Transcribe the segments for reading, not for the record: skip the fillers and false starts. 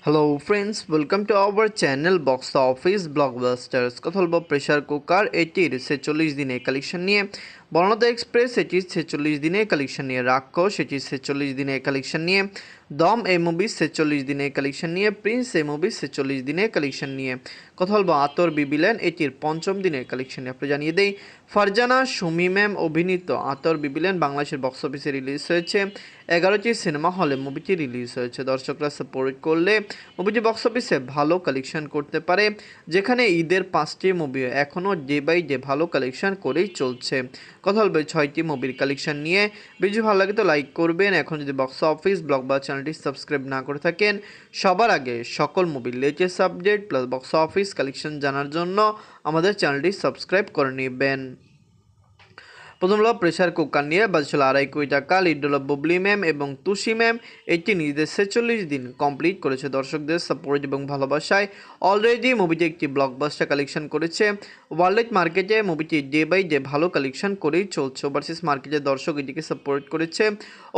Hello friends, welcome to our channel box office blockbusters. কথা বলবো pressure cooker এটির 46 দিনে কালেকশন নিয়ে। বর্ণতা এক্সপ্রেস এটির 46 দিনে কালেকশন নিয়ে। রাক্ষস এটির 46 দিনে কালেকশন নিয়ে। দম এই মুভি 46 দিনে কালেকশন নিয়ে। প্রিন্স এই মুভি 46 দিনে কালেকশন নিয়ে। কথা বলবো আতর বিবিলেন এটির পঞ্চম দিনের কালেকশন নিয়ে। আপনি জানিয়ে দেই, ফারজানা সুমি ম্যাম অভিনীত আতর বিবিলেন বাংলাদেশের বক্স অফিসে রিলিজ হয়েছে। 11টি সিনেমা হলে মুভিটি রিলিজ হয়েছে। দর্শকরা সাপোর্ট করলে মুভিটি বক্স অফিসে ভালো কালেকশন করতে পারে, যেখানে ঈদের 5টি মুভি এখনও ডে বাই ডে ভালো কালেকশন করেই চলছে। কথা বলবে 6টি মুভির কালেকশন নিয়ে। ভিডিও ভালো লাগে তো লাইক করবেন। এখন যদি বক্স অফিস ব্লগ বা চ্যানেলটি সাবস্ক্রাইব না করে থাকেন, সবার আগে সকল মুভির latest update plus box office collection জানার জন্য আমাদের চ্যানেলটি সাবস্ক্রাইব করে নেবেন। প্রথম হলো প্রেশার কুকার নিয়ে বাজছিল 2.5 কোটি টাকা। লিড হলো বুবলি ম্যাম এবং তুষি ম্যাম। এটি নিজেদের 46 দিন কমপ্লিট করেছে দর্শকদের সাপোর্ট এবং ভালোবাসায়। অলরেডি মুভিটি একটি ব্লকবাস্টার কালেকশন করেছে। ওয়ার্ল্ড মার্কেটে মুভিটি ডে বাই ডে ভালো কালেকশন করেই চলছে। ওভারসিজ মার্কেটে দর্শক এটিকে সাপোর্ট করেছে।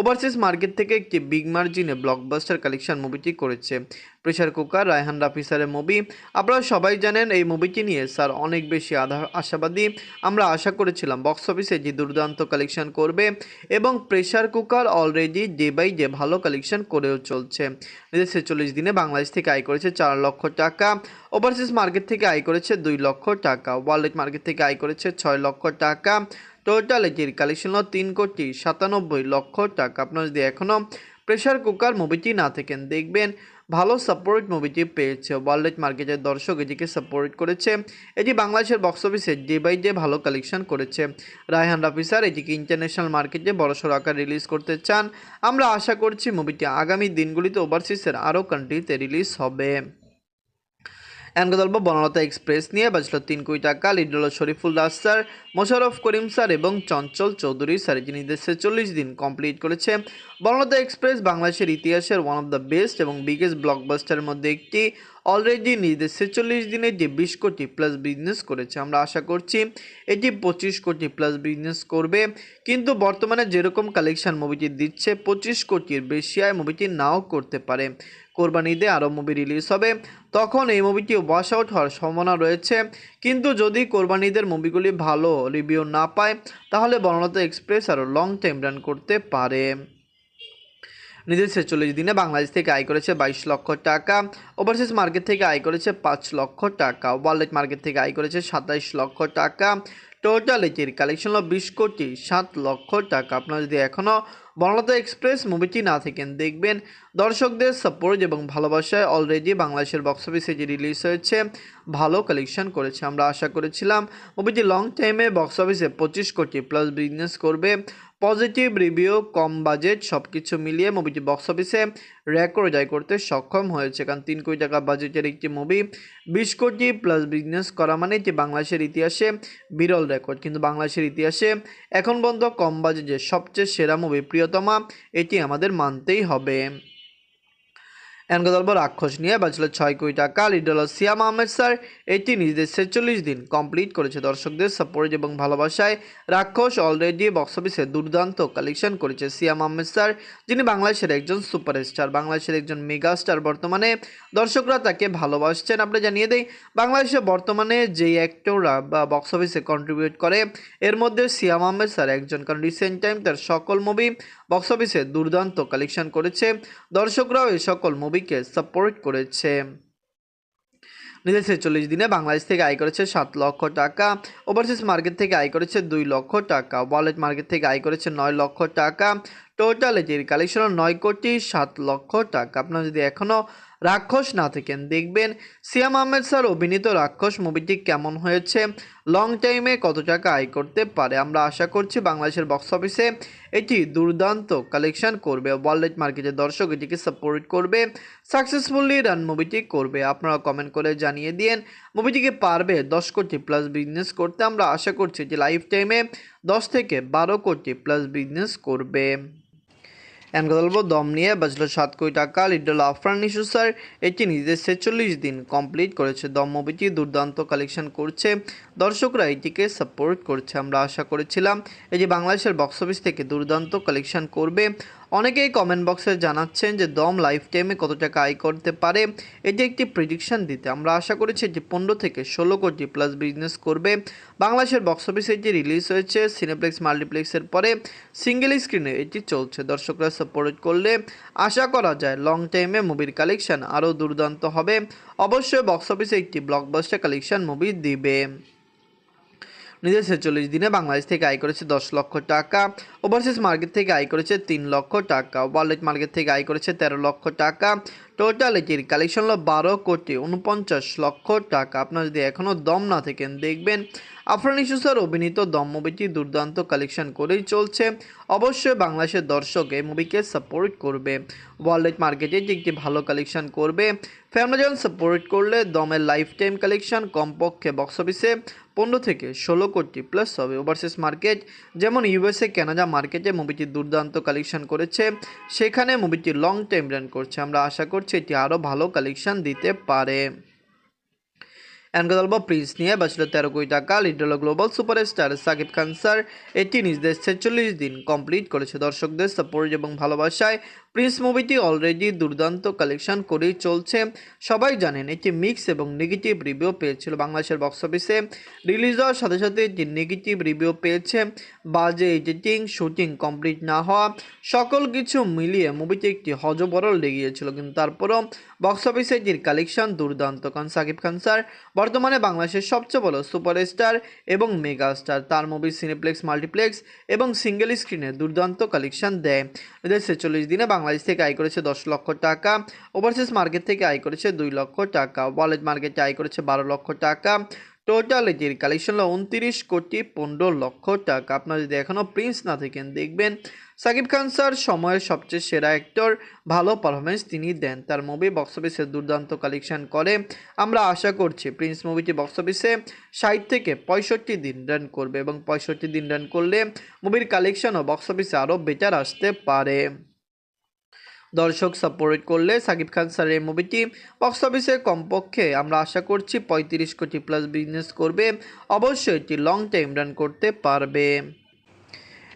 ওভারসিজ মার্কেট থেকে একটি বিগ মার্জিনে ব্লকবাস্টার কালেকশন মুভিটি করেছে। প্রেশার কুকার রায়হান রাফি স্যারের মুভি। আপনারা সবাই জানেন এই মুভিটি নিয়ে স্যার অনেক বেশি আশাবাদী। আমরা আশা করেছিলাম বক্স অফিসে যে দুর্দান্ত কালেকশন করবে, এবং pressure cooker already day by day ভালো কালেকশন করেও চলছে। নিজের 46 দিনে বাংলাদেশ থেকে আয় করেছে 4 লক্ষ টাকা। ওভারসিজ মার্কেট থেকে আয় করেছে 2 লক্ষ টাকা। ওয়ার্ল্ড মার্কেট থেকে আয় করেছে 6 লক্ষ টাকা। টোটাল এটির কালেকশন হল 3,97,00,000 টাকা। আপনারা যদি এখনও প্রেশার কুকার মুভিটি না থাকেন, দেখবেন ভালো সাপোর্ট মুভিটি পেয়েছে। ওয়ার্ল্ড মার্কেটের দর্শক এটিকে সাপোর্ট করেছে। এটি বাংলাদেশের বক্স অফিসে ডে বাই ডে ভালো কালেকশন করেছে। রায়হান রাফি স্যার এটিকে ইন্টারন্যাশনাল মার্কেটে বড়সড় আকার রিলিজ করতে চান। আমরা আশা করছি মুভিটি আগামী দিনগুলিতে ওভারসিজের আরও কান্ট্রিতে রিলিজ হবে। এমন গল্প বনলতা এক্সপ্রেস নিয়ে বাজল 3 কোটি টাকা। লিড হল শরীফুল রাজ স্যার, মোশাররফ করিম স্যার এবং চঞ্চল চৌধুরী স্যার। যিনি 46 দিন কমপ্লিট করেছে। বনলতা এক্সপ্রেস বাংলাদেশের ইতিহাসের ওয়ান অফ দ্য বেস্ট এবং বিগেস্ট ব্লকবাস্টারের মধ্যে একটি। অলরেডি নিজেদের 46 দিনে যে 20 কোটি প্লাস বিজনেস করেছে। আমরা আশা করছি এটি 25 কোটি প্লাস বিজনেস করবে, কিন্তু বর্তমানে যেরকম কালেকশন মুভিটি দিচ্ছে 25 কোটির বেশি আয় মুভিটি নাও করতে পারে। কোরবানি ঈদে আরও মুভি রিলিজ হবে, তখন এই মুভিটি ওয়াশ আউট হওয়ার সম্ভাবনা রয়েছে। কিন্তু যদি কোরবানি ঈদের মুভিগুলি ভালো রিভিউ না পায়, তাহলে বনলতা এক্সপ্রেস আরও লং টাইম রান করতে পারে। নিজের 46 দিনে বাংলাদেশ থেকে আয় করেছে 22 লক্ষ টাকা। ওভারসিজ মার্কেট থেকে আয় করেছে 5 লক্ষ টাকা। ওয়ার্ল্ড মার্কেট থেকে আয় করেছে 27 লক্ষ টাকা। টোটাল এটির কালেকশন হল 20,07,00,000 টাকা। আপনারা যদি এখনও বনলতা এক্সপ্রেস মুভিটি না থাকেন, দেখবেন দর্শকদের সাপোর্ট এবং ভালোবাসায় অলরেডি বাংলাদেশের বক্স অফিসে যে রিলিজ হয়েছে ভালো কালেকশন করেছে। আমরা আশা করেছিলাম মুভিটি লং টাইমে বক্স অফিসে 25 কোটি প্লাস বিজনেস করবে। পজিটিভ রিভিউ, কম বাজেট সব কিছু মিলিয়ে মুভিটি বক্স অফিসে রেকর্ড আদায় করতে সক্ষম হয়েছে। কারণ 3 কোটি টাকা বাজেটের একটি মুভি 20 কোটি প্লাস বিজনেস করা মানে এটি বাংলাদেশের ইতিহাসে বিরল রেকর্ড। কিন্তু বাংলাদেশের ইতিহাসে এখন পর্যন্ত কম বাজেটের সবচেয়ে সেরা মুভি প্রিয়তমা, এটি আমাদের মানতেই হবে। এমন গল্প রাক্ষস নিয়ে বাজল 6 কোটি টাকা। লিড হল সিয়াম আহমেদ স্যার। এটি নিজেদের 46 দিন কমপ্লিট করেছে দর্শকদের সাপোর্ট এবং ভালোবাসায়। রাক্ষস অলরেডি বক্স অফিসে দুর্দান্ত কালেকশন করেছে। সিয়াম আহমেদ স্যার, যিনি বাংলাদেশের একজন সুপারস্টার, বাংলাদেশের একজন মেগা স্টার, বর্তমানে দর্শকরা তাকে ভালোবাসছেন। আপনি জানিয়ে দেই, বাংলাদেশে বর্তমানে যেই অ্যাক্টররা বা বক্স অফিসে কন্ট্রিবিউট করে, এর মধ্যে সিয়াম আহমেদ স্যার একজন। কারণ রিসেন্ট টাইম তার সকল মুভি বক্স অফিসে দুর্দান্ত কালেকশন করেছে। দর্শকরাও এই সকল মুভিকে সাপোর্ট করেছে। নিজের 46 দিনে বাংলাদেশ থেকে আয় করেছে 7 লক্ষ টাকা। ওভারসিজ মার্কেট থেকে আয় করেছে 2 লক্ষ টাকা। ওয়ার্ল্ড মার্কেট থেকে আয় করেছে 9 লক্ষ টাকা। টোটাল এটির কালেকশন 9,07,00,000 টাকা। আপনারা যদি এখনও রাক্ষস না থাকেন, দেখবেন সিয়াম আহমেদ স্যার অভিনীত রাক্ষস মুভিটি কেমন হয়েছে, লং টাইমে কত টাকা আয় করতে পারে। আমরা আশা করছি বাংলাদেশের বক্স অফিসে এটি দুর্দান্ত কালেকশন করবে। ওয়ার্ল্ড মার্কেটের দর্শক এটিকে সাপোর্ট করবে, সাকসেসফুলি রান মুভিটি করবে। আপনারা কমেন্ট করে জানিয়ে দিন মুভিটিকে পারবে 10 কোটি প্লাস বিজনেস করতে। আমরা আশা করছি যে লাইফ টাইমে 10 থেকে 12 কোটি প্লাস বিজনেস করবে। এমন গল্প দম নিয়ে বাজল 7 কোটি টাকা। লিড হল আফরান নিশু স্যার। এটি নিজেদের 46 দিন কমপ্লিট করেছে। দম মুভিটি দুর্দান্ত কালেকশন করছে, দর্শকরা এটিকে সাপোর্ট করছে। আমরা আশা করেছিলাম এই যে বাংলাদেশের বক্স অফিস থেকে দুর্দান্ত কালেকশন করবে। অনেকেই কমেন্ট বক্সে জানাচ্ছেন যে দম লাইফ টাইমে কত টাকা আয় করতে পারে, এটি একটি প্রেডিকশন দিতে আমরা আশা করেছি যে 15 থেকে 16 কোটি প্লাস বিজনেস করবে। বাংলাদেশের বক্স অফিসে এটি রিলিজ হয়েছে, সিনেপ্লেক্স মাল্টিপ্লেক্সের পরে সিঙ্গেল স্ক্রিনে এটি চলছে। দর্শকরা সাপোর্ট করলে আশা করা যায় লং টাইমে মুভির কালেকশন আরও দুর্দান্ত হবে। অবশ্যই বক্স অফিসে একটি ব্লকবাস্টার কালেকশন মুভি দিবে। নিজের 46 দিনে বাংলাদেশ থেকে আয় করেছে 10 লক্ষ টাকা, ওভারসিজ মার্কেট থেকে আয় করেছে 3 লক্ষ টাকা, ওয়ার্ল্ড মার্কেট থেকে আয় করেছে 13 লক্ষ টাকা। টোটাল এটির কালেকশন হলো 12 কোটি 49 লক্ষ টাকা। আপনারা যদি এখনও দম না থাকেন দেখবেন আফরান ইস্যু স্যার অভিনীত দম মুভিটি দুর্দান্ত কালেকশন করেই চলছে। অবশ্যই বাংলাদেশের দর্শক এই মুভিকে সাপোর্ট করবে, ওয়ার্ল্ড মার্কেটে একটি ভালো কালেকশন করবে। ফ্যামিলিজন সাপোর্ট করলে দমের লাইফ টাইম কালেকশন কমপক্ষে বক্স অফিসে 15 থেকে 16 কোটি প্লাস হবে। ওভারসিজ মার্কেট যেমন ইউএসএ, কানাডা মার্কেটে মুভিটি দুর্দান্ত কালেকশন করেছে, সেখানে মুভিটি লং টাইম রান করছে। আমরা আশা করছি এটি আরও ভালো কালেকশন দিতে পারে। গল্প প্রিন্স নিয়ে বাঁচল 13 কোটি টাকা। লিড হল global superstar Shakib Khan sir. এটি নিজদের 46 দিন কমপ্লিট করেছে। দর্শকদের সাপোর্ট এবং ভালোবাসায় প্রিন্স মুভিটি অলরেডি দুর্দান্ত কালেকশন করেই চলছে। সবাই জানেন এটি মিক্স এবং নেগেটিভ রিভিউ পেয়েছিল। বাংলাদেশের বক্স অফিসে রিলিজ হওয়ার সাথে সাথে এটি নেগেটিভ রিভিউ পেয়েছে। বাজে এডিটিং, শুটিং কমপ্লিট না হওয়া, সকল কিছু মিলিয়ে মুভিটি একটি হজবরল লেগিয়েছিল, কিন্তু তারপরও বক্স অফিসে এটির কালেকশন দুর্দান্ত। কারণ সাকিব খান স্যার বর্তমানে বাংলাদেশের সবচেয়ে বড় সুপারস্টার এবং মেগা স্টার। তার মুভি সিনেপ্লেক্স, মাল্টিপ্লেক্স এবং সিঙ্গেল স্ক্রিনে দুর্দান্ত কালেকশন দেয়। 46 দিনে বাংলাদেশ থেকে আয় করেছে 10 লক্ষ টাকা, ওভারসিজ মার্কেট থেকে আয় করেছে 2 লক্ষ টাকা, ওয়ার্ল্ড মার্কেটে আয় করেছে 12 লক্ষ টাকা। টোটাল এটির কালেকশন হলো 29 কোটি 15 লক্ষ টাকা। আপনারা যদি এখনও প্রিন্স না থাকেন দেখবেন সাকিব খান স্যার সময়ের সবচেয়ে সেরা অ্যাক্টর, ভালো পারফরমেন্স তিনি দেন। তার মুভি বক্স অফিসে দুর্দান্ত কালেকশন করে। আমরা আশা করছি প্রিন্স মুভিটি বক্স অফিসে 60 থেকে 65 দিন রান করবে এবং 65 দিন রান করলে মুভির কালেকশনও বক্স অফিসে আরও বেটার আসতে পারে। দর্শক সাপোর্ট করলে সাকিব খান স্যারের এই মুভিটি বক্স অফিসে কমপক্ষে আমরা আশা করছি 35 কোটি প্লাস বিজনেস করবে। অবশ্যই এটি লং টাইম রান করতে পারবে।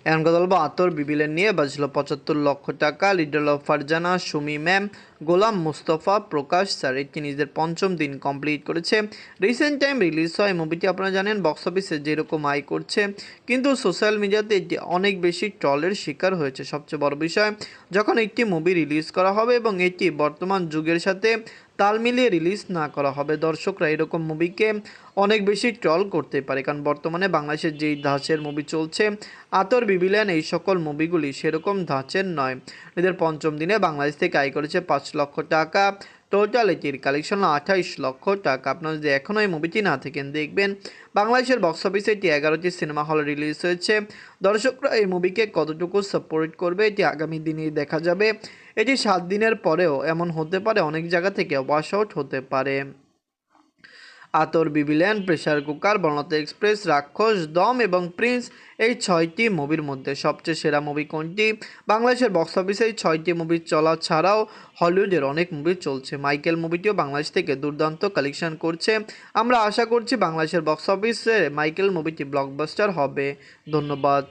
এখন কথা বলবো আতর বিবিলেন নিয়ে বাজল 75 লক্ষ টাকা। Leader of Farzana, Sumi ma'am, Golam Mustafa, Prakash sir. এটি নিজেদের 5ম দিন কমপ্লিট করেছে। রিসেন্ট টাইম রিলিজ হয় মুভিটি আপনারা জানেন বক্স অফিসে যেরকম আয় করছে, কিন্তু সোশ্যাল মিডিয়াতে এটি অনেক বেশি ট্রলের শিকার হয়েছে। সবচেয়ে বড় বিষয়, যখন একটি মুভি রিলিজ করা হবে এবং এটি বর্তমান যুগের সাথে তাল মিলিয়ে রিলিজ না করা হবে, দর্শকরা এরকম মুভিকে অনেক বেশি ট্রল করতে পারে। কারণ বর্তমানে বাংলাদেশের যেই ধাঁচের মুভি চলছে আতর বিবিলেন, এই সকল মুভিগুলি সেরকম ধাঁচের নয়। এদের 5ম দিনে বাংলাদেশ থেকে আয় করেছে 5 লক্ষ টাকা। টোটাল এটির কালেকশন 28 লক্ষ টাকা। আপনারা যদি এখনও এই মুভিটি না থাকেন দেখবেন বাংলাদেশের বক্স অফিসে এটি 11টি সিনেমা হলে রিলিজ হয়েছে। দর্শকরা এই মুভিকে কতটুকু সাপোর্ট করবে এটি আগামী দিনেই দেখা যাবে। এটি 7 দিনের পরেও এমন হতে পারে অনেক জায়গা থেকে ওয়াশ আউট হতে পারে। আতর বিবিলেন, প্রেসার কুকার, বর্ণতা এক্সপ্রেস, রাক্ষস, দম এবং প্রিন্স, এই 6টি মুভির মধ্যে সবচেয়ে সেরা মুভি কোনটি? বাংলাদেশের বক্স অফিসে এই 6টি মুভি চলা ছাড়াও হলিউডের অনেক মুভি চলছে। মাইকেল মুভিটিও বাংলাদেশ থেকে দুর্দান্ত কালেকশন করছে। আমরা আশা করছি বাংলাদেশের বক্স অফিসে মাইকেল মুভিটি ব্লকবাস্টার হবে। ধন্যবাদ।